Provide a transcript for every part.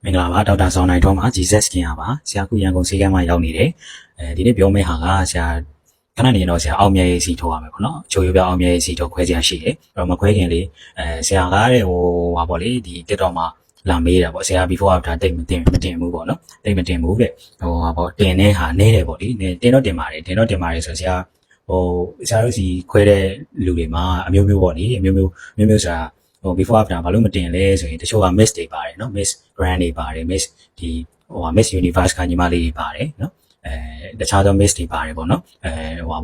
မင်္ဂလာပါဒေါက်တာဇော်နိုင်ထွန်းပါ Jesus Skin ပါဆရာခုရန်ကုန်ဆေးကမ်းမှာရောက်နေတယ်ဒီနေ့ပြောမယ့်ဟာကဆရာခဏနေတော့ဆရာအောင်မြဲရေးစီထိုးရမယ်ပေါ့နော်ချိုးရပြအောင်မြဲရေးစီထိုးခွဲစရာရှိတယ်အဲ့တော့မခွဲခင်လေဆရာကားတဲ့ဟာပေါ့လေဒီ TikTok မှာလာမေးတာပေါ့ဆရာ before after တိတ်မတင်ဘူးပေါ့နော်တိတ်မတင်ဘူးတဲ့ဟာပေါ့တင်တဲ့ဟာနဲတယ်ပေါ့လေတင်တော့တင်ပါတယ်ဆိုဆရာဆရာတို့စီခွဲတဲ့လူတွေမှာအမျိုးမျိုးပေါ့လေအမျိုးမျိုးဆိုတာbefore after ဘာလို့မတင်လဲဆိုရင်တချို့က miss တွေပါတယ်နော် miss grand တွေပါတယ် miss ဒီmiss universe ကညီမလေးတွေပါတယ်နော်တခြားသော miss တွေပါတယ်ပေါ့နော်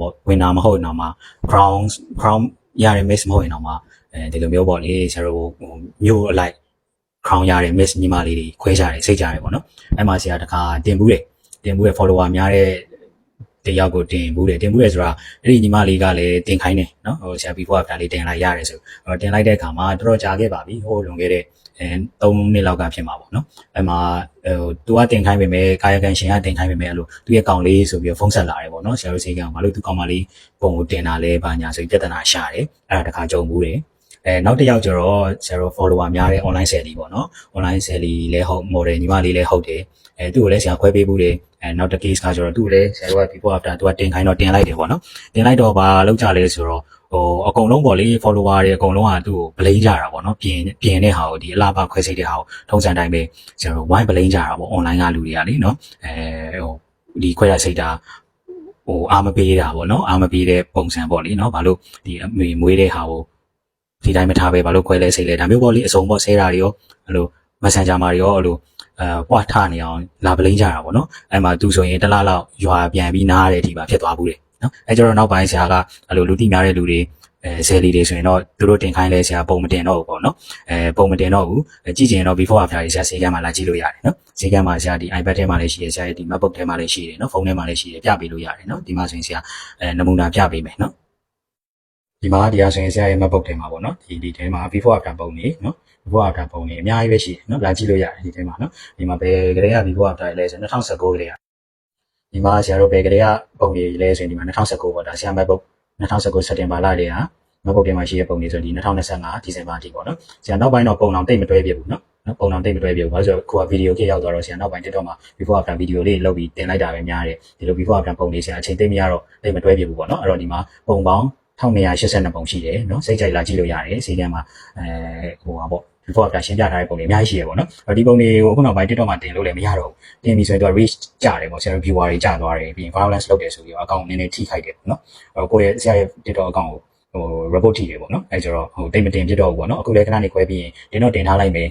ပေါ့ winner မဟုတ်ရင်တော့မှ crown ရတဲ့ miss မဟုတ်ရင်တော့မှဒီလိုမျိုးပေါ့လေဆရာတို့မျိုးအလိုက် crown ရတဲ့ miss ညီမလေးတွေခွဲကြတယ်စိတ်ကြတယ်ပေါ့နော်အဲ့မှာဆရာတခါတင်ဘူးတယ် follower များတဲ့တယောက်ကိုတင်ဘူးတယ်ဆိုတာအဲ့ဒီညီမလေးကလည်းတင်ခိုင်းတယ်နော်ဆရာ before after လေးတင်လိုက်ရတယ်ဆိုတင်လိုက်တဲ့အခါမှာတော်တော်ကြာခဲ့ပါပြီလွန်ခဲ့တဲ့3နှစ်လောက်ကဖြစ်မှာပေါ့နော်အဲ့မှာသူကတင်ခိုင်းပေမဲ့ကာယကံရှင်ကတင်ခိုင်းပေမဲ့အဲ့လိုသူရဲ့ကောင်လေးဆိုပြီးဖုန်းဆက်လာတယ်ပေါ့နော်ဆရာတို့စိတ်ကဘာလို့သူကောင်မလေးပုံကိုတင်တာလဲဘာညာဆိုပြဿနာရှာတယ်အဲ့ဒါတခါကြုံဘူးတယ်နောက်တစ်ယောက်ကျတော့ဆရာတို့ follower များတဲ့ online seller ပေါ့နော် online seller လည်းဟုတ် model ညီမလေးလည်းဟုတ်တယ်သူ့ကိုလည်းဆရာခွဲပေးဘူးတယ်နောက်တစ် case ကကျတော့သူ့လည်းဆရာတို့က before after သူကတင်ခိုင်းတော့တင်လိုက်တယ်ပေါ့နော်တင်လိုက်တော့ဘာလောက်ကြလဲဆိုတော့အကုန်လုံးပေါ့လေ follower တွေအကုန်လုံးကသူ့ကို blame ကြတာပေါ့နော်ပြင်တဲ့ဟာကိုဒီအလားပါခွဲစိတ်တဲ့ဟာကိုထုံးစံတိုင်းပဲဆရာတို့ why blame ကြတာပေါ့ online ကလူတွေကလေနော်ဒီခွဲရစိတ်တာအားမပေးတာပေါ့နော်အားမပေးတဲ့ပုံစံပေါ့လေနော်ဘာလို့ဒီအမွေးတဲ့ဟာကိုဒီတိုင်းမထားပဲဘာလို့ခွဲလဲစိတ်လဲဒါမျိုးပေါ့လေအစုံပေါ့ဆဲတာတွေရောအဲ့လို messenger မှာရောအဲ့လိုပွားထနေအောင်လာပလိမ့်ကြတာပေါ့နော်အဲ့မှာသူဆိုရင်တစ်လလောက်ရွာပြန်ပြီးနားရတဲ့အထိပါဖြစ်သွားဘူးတယ်နော်အဲ့ကျတော့နောက်ပိုင်းဆရာကအဲ့လိုလူတိများတဲ့လူတွေဆယ်လီတွေဆိုရင်တော့သူတို့တင်ခိုင်းလဲဆရာပုံမတင်တော့ဘူးပေါ့နော်ပုံမတင်တော့ဘူးကြည့်ချင်တော့ before after ဆရာဆေးကမ်းမှာလာကြည့်လို့ရတယ်နော်ဆေးကမ်းမှာဆရာဒီ iPad ထဲမှာလည်းရှိတယ်ဆရာဒီ MacBook ထဲမှာလည်းရှိတယ်နော်ဖုန်းထဲမှာလည်းရှိတယ်ပြပေးလို့ရတယ်နော်ဒီမှာဆိုရင်ဆရာနမူနာပြပေးမယ်နော်ဒီမှာတရားဆိုရင်ဆရာရဲ့ MacBook ထဲမှာပေါ့နော်ဒီထဲမှာ before after ပုံနေနော် before after ပုံနေအများကြီးပဲရှိတယ်နော်လာကြည့်လို့ရတယ်ဒီထဲမှာနော်ဒီမှာဘယ်ကလေးက before after လဲဆို2019ကလေးကဒီမှာဆရာတို့ဘယ်ကလေးကပုံနေလဲဆိုရင်ဒီမှာ2019ပေါ့ဒါဆရာ MacBook 2019 စက်တင်ဘာလလေးဟာ MacBook ထဲမှာရှိတဲ့ပုံနေဆိုဒီ2025ဒီဇင်ဘာအထိပေါ့နော်ဆရာနောက်ပိုင်းတော့ပုံအောင်တိတ်မတွဲပြဘူးနော်ပုံအောင်တိတ်မတွဲပြဘူးဘာလို့ဆိုခုကဗီဒီယိုခေတ်ရောက်သွားတော့ဆရာနောက်ပိုင်း TikTok မှာ before after ဗီဒီယိုလေးလုပ်ပြီးတင်လိုက်တာပဲများတယ်ဒီလို before after ပုံလေးဆရာအချိန်တိတ်မရတော့တိတ်မတွဲပြဘူးပေါ့နော်အဲ့တော့ဒီမှာပုံပေါင်း1282ပုံရှိတယ်နော်စိတ်ကြိုက်လာကြည့်လို့ရတယ်စီကံမှာပါပေါ့ before after ရှင်းပြထားတဲ့ပုံတွေအများကြီးရှိရပေါ့နော်ဒီပုံတွေကိုအခုနောက်ပိုင်း TikTok မှာတင်လို့လည်းမရတော့ဘူးတင်ပြီဆိုရင်တော့ reach ကျတယ်ပေါ့ဆရာတို့ viewer တွေကျသွားတယ်ပြီးရင် violence လုပ်တယ်ဆိုပြီးတော့ account နည်းနည်းထိခိုက်တယ်ပေါ့နော်ကိုယ့်ရဲ့ဆရာရဲ့ TikTok account ကိုreport ထိတယ်ပေါ့နော်ကျတော့တိတ်မတင်ဖြစ်တော့ဘူးပေါ့နော်အခုလည်းခဏနေခွဲပြီးရင်တင်တော့တင်ထားလိုက်မယ်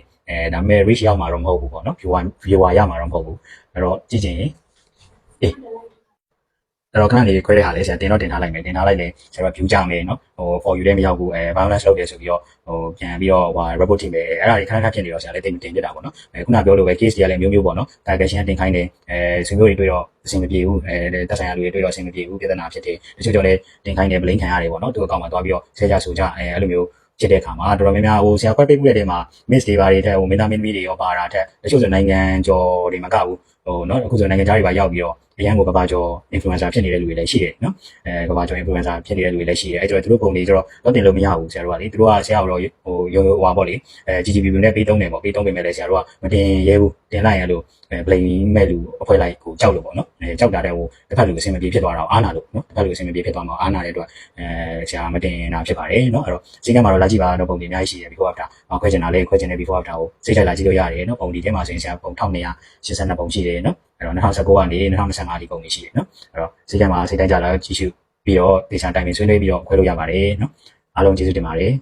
ဒါပေမဲ့ reach ရောက်မှာတော့မဟုတ်ဘူးပေါ့နော် viewer ရမှာတော့မဟုတ်ဘူးအဲ့တော့ကြည့်ချင်ရင်အဲ့တော့ခဏလေးခွဲတဲ့ဟာလေးဆရာတင်တော့တင်ထားလိုက်မယ်တင်ထားလိုက်လေဆရာက view ကြမယ်နော်for you လည်းမရောက်ဘူးviolence လုပ်တယ်ဆိုပြီးတော့ပြန်ပြီးတော့report ထိမယ်အဲ့ဒါတွေခဏဖြစ်နေတော့ဆရာလည်းတင်ပြတာပေါ့နော်ခုနပြောလို့ပဲ case တွေကလည်းမျိုးပေါ့နော်ဒါကရှင်တင်ခိုင်းတယ်ဆွေမျိုးတွေတွေ့တော့အဆင်မပြေဘူးတက်ဆိုင်ရာလူတွေတွေ့တော့အဆင်မပြေဘူးပြဿနာဖြစ်တယ်တချို့ကြောင့်လည်းတင်ခိုင်းတယ် blame ခံရတယ်ပေါ့နော်သူ့အကောင့်မှာသွားပြီးတော့ဆဲကြဆိုကြအဲ့လိုမျိုးဖြစ်တဲ့အခါမှာတော်တော်များများဆရာခွဲပေးမှုတဲ့နေရာမှာ miss တွေပါတွေတဲ့မင်းသားမင်းသမီးတွေရောပါတာတဲ့တချို့ဆိုနိုင်ငံကျော်တွေမကဘူးနော်အခုဆိုနိုင်ငံခြားတွေပါရောက်ပြီးတော့အရန်ကိုကဘာကျော် influencer ဖြစ်နေတဲ့လူတွေလည်းရှိတယ်နော်ကဘာကျော် influencer ဖြစ်နေတဲ့လူတွေလည်းရှိတယ်အဲ့တော့သူတို့ပုံတွေကျတော့တော့တင်လို့မရဘူးဆရာတို့ကလေသူတို့ကဆရာတို့ရုံပေါ့လေGGBB နဲ့ပေးသုံးတယ်ပေါ့ပေးသုံးပေမဲ့လည်းဆရာတို့ကမတင်ရဲဘူးတင်လိုက်ရလို့blame မဲ့လူအဖွဲလိုက်ကိုကြောက်လို့ပေါ့နော်ကြောက်တာတဲ့တစ်ဖက်လူအဆင်မပြေဖြစ်သွားတော့အားနာလို့နော်တစ်ဖက်လူအဆင်မပြေဖြစ်သွားမှာအားနာတဲ့အတွက်ဆရာမတင်တာဖြစ်ပါတယ်နော်အဲ့တော့စိတ်ကမှာတော့လာကြည့်ပါတော့ပုံတွေအများကြီးရှိတယ် before after ခွဲချင်တာလဲခွဲချင်တယ် before after ကိုစိတ်ထက်လာကြည့်လို့ရတယ်နော်ပုံဒီထဲမှာဆိုရင်ဆရာပုံ1282ပုံရှိတယ်နော်အဲ့တော့2019ကနေ2025ဒီပုံတွေရှိတယ်နော်အဲ့တော့စိတ်ကမှာစိတ်တိုင်းကြလာကြည့်ရှုပြီးတော့ဒေသတိုင်ပင်ဆွေးနွေးပြီးတော့ခွဲလို့ရပါတယ်နော်အားလုံးကျေးဇူးတင်ပါတယ်